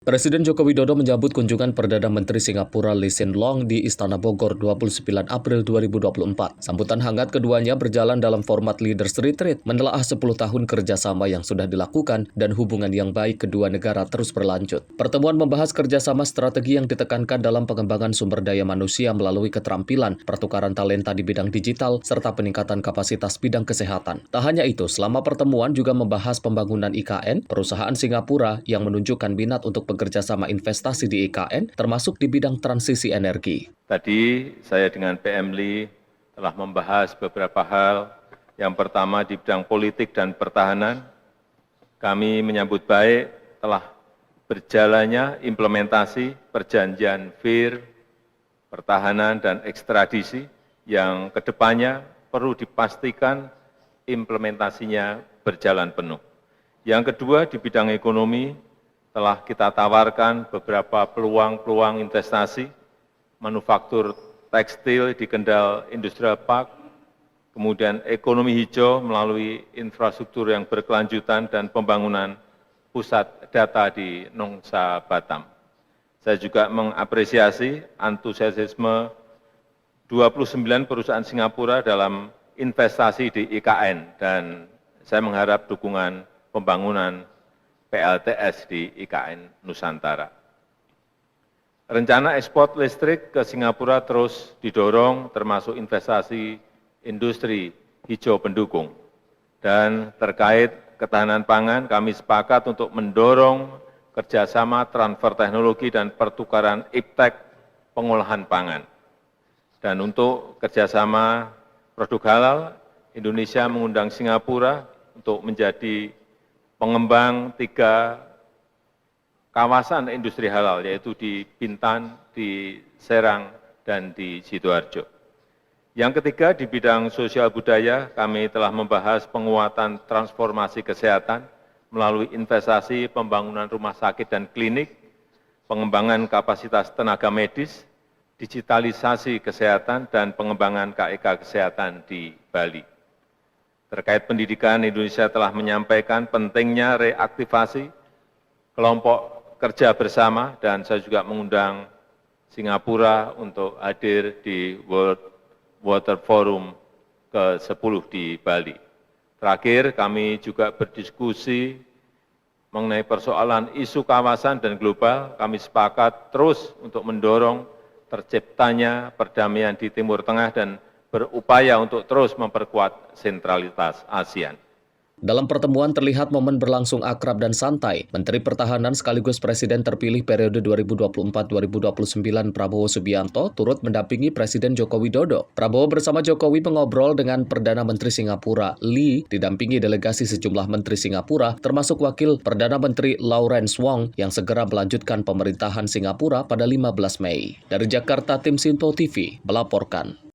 Presiden Joko Widodo menyambut kunjungan Perdana Menteri Singapura Lee Hsien Loong di Istana Bogor 29 April 2024. Sambutan hangat keduanya berjalan dalam format Leaders Retreat, menelaah 10 tahun kerjasama yang sudah dilakukan dan hubungan yang baik kedua negara terus berlanjut. Pertemuan membahas kerjasama strategi yang ditekankan dalam pengembangan sumber daya manusia melalui keterampilan, pertukaran talenta di bidang digital, serta peningkatan kapasitas bidang kesehatan. Tak hanya itu, selama pertemuan juga membahas pembangunan IKN, perusahaan Singapura yang menunjukkan minat untuk bekerja sama investasi di IKN, termasuk di bidang transisi energi. Tadi saya dengan PM Lee telah membahas beberapa hal. Yang pertama di bidang politik dan pertahanan, kami menyambut baik telah berjalannya implementasi perjanjian VIR, pertahanan dan ekstradisi yang kedepannya perlu dipastikan implementasinya berjalan penuh. Yang kedua di bidang ekonomi, telah kita tawarkan beberapa peluang-peluang investasi, manufaktur tekstil di Kendal Industrial Park, kemudian ekonomi hijau melalui infrastruktur yang berkelanjutan dan pembangunan pusat data di Nongsa, Batam. Saya juga mengapresiasi antusiasme 29 perusahaan Singapura dalam investasi di IKN, dan saya mengharap dukungan pembangunan PLTS di IKN Nusantara. Rencana ekspor listrik ke Singapura terus didorong, termasuk investasi industri hijau pendukung. Dan terkait ketahanan pangan, kami sepakat untuk mendorong kerjasama transfer teknologi dan pertukaran iptek pengolahan pangan. Dan untuk kerjasama produk halal, Indonesia mengundang Singapura untuk menjadi pengembang 3 kawasan industri halal, yaitu di Bintan, di Serang, dan di Sidoarjo. Yang ketiga, di bidang sosial budaya, kami telah membahas penguatan transformasi kesehatan melalui investasi pembangunan rumah sakit dan klinik, pengembangan kapasitas tenaga medis, digitalisasi kesehatan, dan pengembangan KEK kesehatan di Bali. Terkait pendidikan, Indonesia telah menyampaikan pentingnya reaktivasi kelompok kerja bersama, dan saya juga mengundang Singapura untuk hadir di World Water Forum ke-10 di Bali. Terakhir, kami juga berdiskusi mengenai persoalan isu kawasan dan global. Kami sepakat terus untuk mendorong terciptanya perdamaian di Timur Tengah dan berupaya untuk terus memperkuat sentralitas ASEAN. Dalam pertemuan terlihat momen berlangsung akrab dan santai. Menteri Pertahanan sekaligus Presiden terpilih periode 2024-2029 Prabowo Subianto turut mendampingi Presiden Joko Widodo. Prabowo bersama Jokowi mengobrol dengan Perdana Menteri Singapura Lee, didampingi delegasi sejumlah Menteri Singapura, termasuk Wakil Perdana Menteri Lawrence Wong yang segera melanjutkan pemerintahan Singapura pada 15 Mei. Dari Jakarta, Tim Sinpo TV melaporkan.